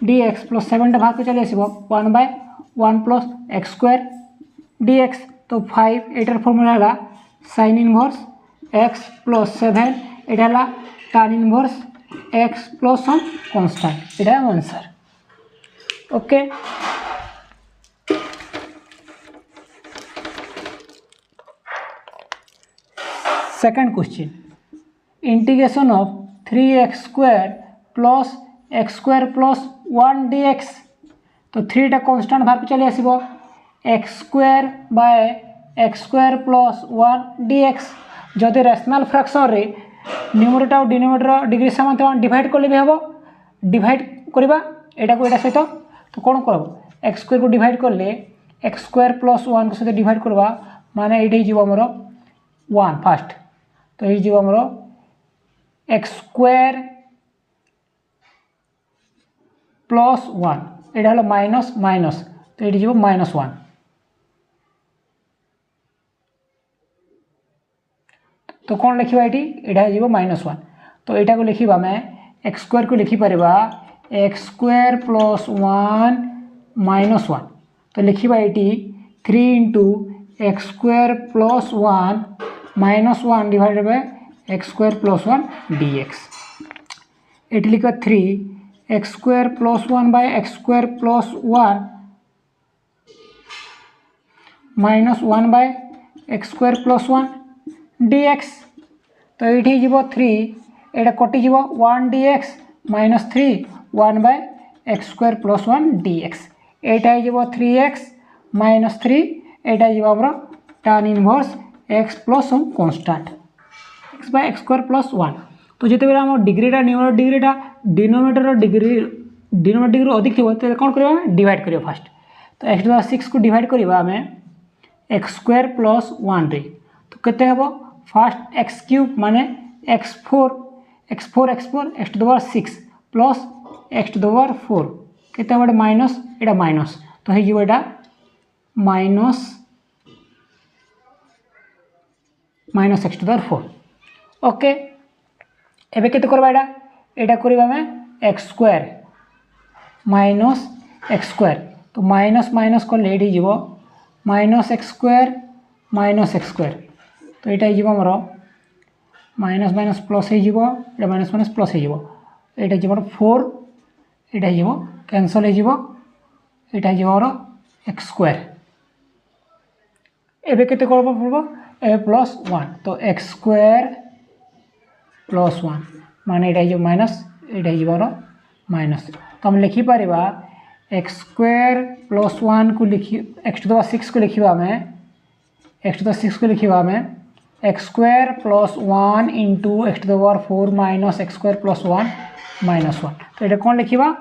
dx plus 7 टा बाहर को चली आसो 1 by 1 plus x square dx तो 5 एटार फॉर्मूला है sin इनवर्स x प्लस 7 एटा tan inverse x plus some constant एटा answer okay second question integration of 3x square plus x square plus 1 dx तो 3 टा कांस्टेंट बाहर को चली आसो x square by x square plus 1 dx जदि rational fraction रे न्यूमरेटर और डिनोमिनेटर डिग्री समान डिवाइड कले भी हम डिवाइड करवा एटा को एटा सहित तो कौन कर x स्क्वायर को डिवाइड कले x स्क्वायर प्लस 1 को सहित डिवाइड करवा माने ये जीव आमर 1 फास्ट तो ये जीव आमर x स्क्वायर प्लस 1 एटा हलो माइनस माइनस तो ये जीव माइनस 1 तो कौन लिखा ये जीव माइनस 1 तो यहाँ को लिखा आम एक्स स्क्वायर को लिखिपर एक्स स्क्वायर प्लस 1 माइनस 1 तो लिखा ये 3 into x square plus 1 minus 1 divided by x square plus 1 dx ये लिखा 3 x square plus 1 by x square plus 1 minus 1 by x square plus 1 dx तो ये जीव 3 एटा कटिज 1 dx minus 3 1 by x square plus 1 dx एटा जीव 3x minus 3 एटा जीव आमर tan inverse x plus some constant x by x square plus 1 तो जिते बेला आम डिग्रीटा न्यूमरेटर डिग्रीटा डिनोमिनेटर डिग्री अधिक थी तो कौन करवा डिवाइड करियो फास्ट तो x टू द पावर 6 को डिवाइड करवा आम एक्स स्क्वायर प्लस 1 रे तो केते हेबो फास्ट एक्स क्यूब माने x4 x to the power 6 plus x to the power 4 केते बड़े माइनस एटा माइनस तो हे जीव एटा minus x to the power 4 okay एबे केते करबा एटा करबा में x square minus x square तो माइनस माइनस करले एठी जीव माइनस एक्स स्क्वायर तो यहाँ जीव आमर माइनस माइनस प्लस हो माइनस माइनस प्लस हो ये 4 ये कैंसल हो एक्स स्क्वायर एवं के पड़ो ए प्लस 1 तो एक्स स्क्वायर प्लस 1 माने ये माइनस ये माइनस तो हम लिखिपर एक्स स्क्वायर प्लस 1 को लिखी एक्स टू द पावर 6 को लिखा आम एक्स टू द 6 को लिखा आम x square plus 1 into x to the power 4 minus x square plus 1 minus 1 तो ये कौन लिखा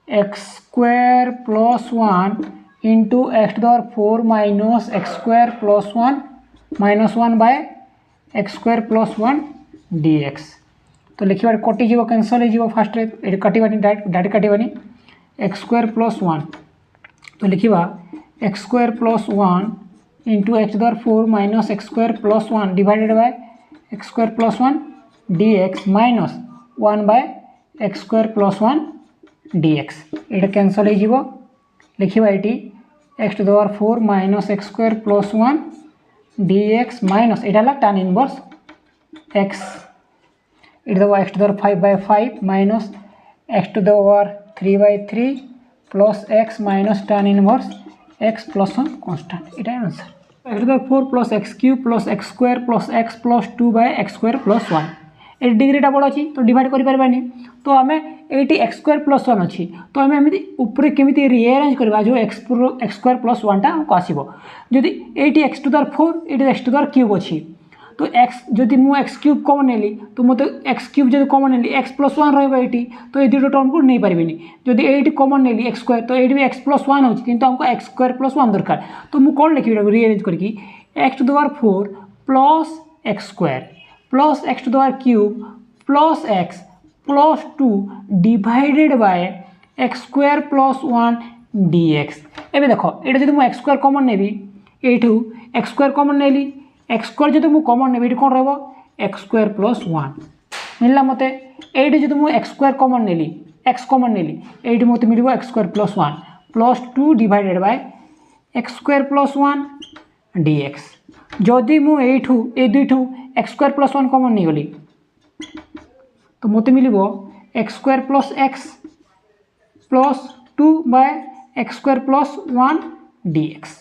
x square plus 1 into x to the power 4 minus x square plus 1 minus 1 by x square plus 1 d x तो लिखा कटिज cancel हो first ये काटवानी डायरेक्ट काटवानी एक्स स्क्वायर प्लस 1 तो लिखा x square plus 1 into x दर 4 minus x square plus 1 divided by x square plus 1 d x minus 1 by x square plus 1 d x ये कैंसल हो लिखा ये x to the power 4 minus x square plus 1 d x minus यहाँ tan inverse x x to the power 5 by 5 minus x to the power 3 by 3 plus x minus tan inverse x plus 1 constant ये answer x to the 4 plus x cube plus x square plus x plus 2 by x square plus 1 ये डिग्रीटा बड़ अच्छी तो divide करें तो आम ये x square plus 1 अच्छी तो आम एमती ऊपर केमी रिअरेंज करवा जो एक्स स्क्वायर प्लस 1 टा हमको आसो जदि ये एक्स टू द 4 ये एक्स टू द क्यूब अच्छी तो एक्स जदि मु एक्स क्यूब कमन नेली तो मत एक्स क्यूब जब कमन नेली एक्स प्लस 1 रही तो ये दुटा टर्म को नहीं पारि जदि ये कमन नेली एक्स स्क्वायर तो ये भी एक्स प्लस 1 हो कि हमको एक्स स्क्वायर प्लस 1 दरकार तो मुझे कौन लिखी रिअरेंज करके x to the power 4 plus x square plus x to the power cube plus x plus 2 divided by x square plus 1 d x एवं देख ये जब मुझे एक्स स्क्वायर कमन नेबी यू एक्स स्क्वायर कमन नेली एक्स स्क्वायर जो मुझे कमन नेबी कौन एक्स स्क्वायर प्लस 1 मिलला मत ये जो मुझे एक्स स्क्वायर कमन नेली एक्स कमन नेली ये मत मिल x square plus 1 plus 2 divided by x square plus 1 d x जदि मुझे दुईठू एक्स स्क्वायर प्लस 1 कमन नहीं गली तो मत मिल x square plus x plus 2 by x square plus 1 d x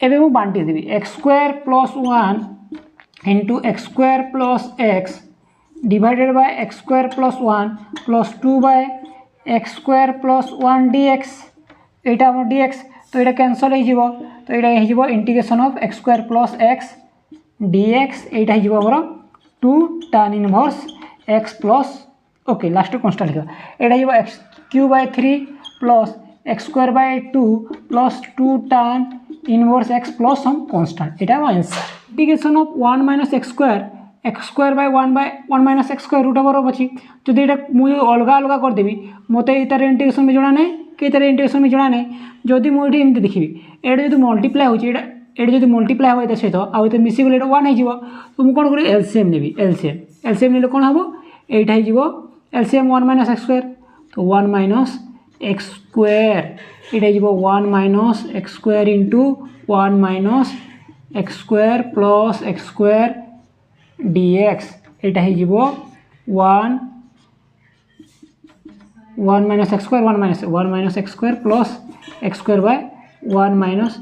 एवं मुझे बांटी देवी x square plus 1 into x square plus x divided by x square plus 1 plus 2 by x square plus 1 d x यहाँ d x तो ये cancel हो तो ये integration of x square plus x d x यहाँ होमर 2 tan inverse x plus okay last constant लिखा यहाँ x cube by 3 plus x square by 2 plus 2 tan inverse x plus some constant यहाँ answer integration of 1 minus x square by 1 minus x square root over अच्छी जो ये मुझे अलग अलग करदेवी मत यार इंटीग्रेशन भी जना ना कि तार इंटीग्रेशन भी जना ना जदि मुझे एमती देखी ये जो मल्टीप्लाई होती जो मल्टीप्लाई हम सहित आउ तो मिसिगले 1 हो तो मुझे कौन करी एलसीएम नेबी एलसीएम ने कौन हम यहाँ एलसीएम 1 माइनस एक्स स्क्वायर तो 1 माइनस एक्स स्क्वायर यहाँ 1 minus x square into 1 minus x square plus x square d x यहाँ 1 minus x square 1 minus x square plus x square by 1 minus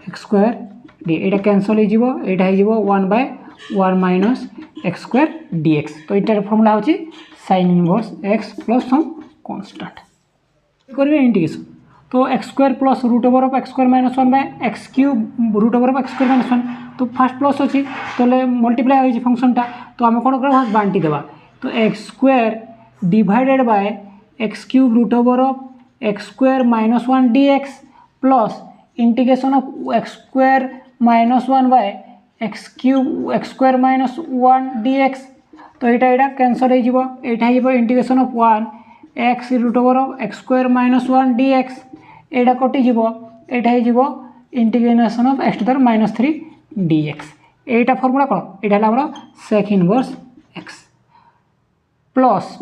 x square d यहाँ cancel हो 1 by 1 minus x square d x तो यार formula हूँ sine inverse x plus some constant करेंगे integration तो x square plus root over of x square minus 1 by x cube root over of x square minus 1 तो fast plus अच्छी तो multiply हो फंक्शनटा तो आम कौन कर बांटी देवा तो x square divided by x cube root over of x square minus 1 d x plus integration of x square minus 1 by x cube x square minus 1 d x तो यहाँ कैंसल हो integration of 1 x root over of x square minus 1 d x यहाँ कटिज यहाँ integration of x to the minus 3 d x यहाँ formula कौन यहाँ sec inverse x plus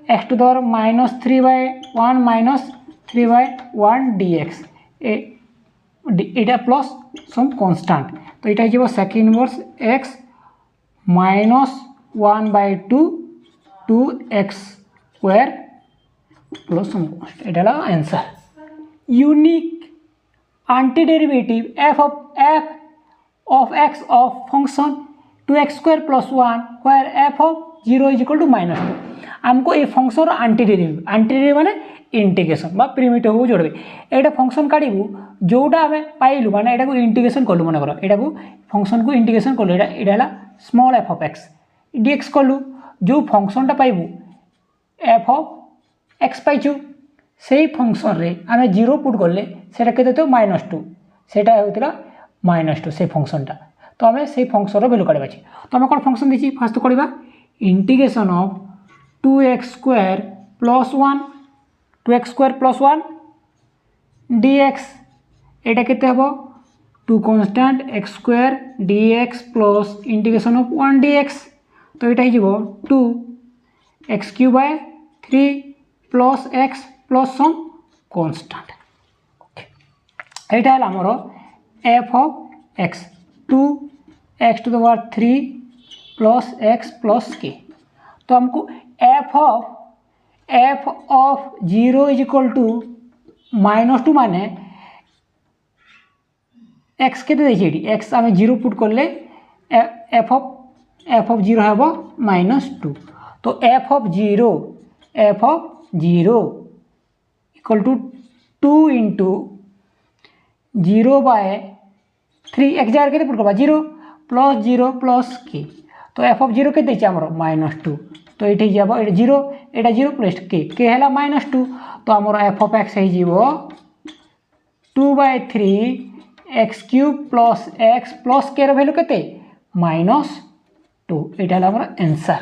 x to the minus 3 by 1 minus 3 by 1 d x यहाँ plus some constant तो यहाँ sec inverse x minus 1/2 2x square plus some constant এটা হলো answer unique antiderivative f of x of function 2x square plus 1 where f of 0 is equal to -2 आमको ये function aunty-derivative माने integration बा primitive को जोड़बे एटा फंक्शन काढिबु जोटा आमे पाइलु माने एटा को इंटीग्रेशन करलु माने करो एटा को फंक्शन को इंटीग्रेशन करलु एटा हला small f of x dx करलु जो फंक्शनटा पाइबु f of x पाइछु सेही फंक्शन रे आमे 0 पुट करले सेटा केते तो -2 सेटा होतिला -2 से फंक्शनटा तो आमे से फंक्शन रो वैल्यू काढबा छी तो आमे कोन फंक्शन दिछि फर्स्ट तो करबा integration of 2x square plus 1 2x square plus 1 dx एटा केते हबो 2 constant x square dx plus integration of 1 dx तो एटा हिजबो 2 x cube by 3 plus x plus some constant एटा हला हमरो f of x 2 x to the power 3 plus x plus k तो हमको f of 0 is equal to -2 माने x केते देखिए x आमे 0 पुट करले f of 0 हेबो -2 तो f of 0 equal to 2 into 0/3 x जार केते पुट करबा 0 प्लस k तो f of 0 केते छै हमरो -2 तो एठी जाबो एटा 0 प्लस k हला -2 तो हमरो f of x हे जीवो 2/3 x cube plus x plus k रो वैल्यू केते -2 एटा हला हमरो आंसर।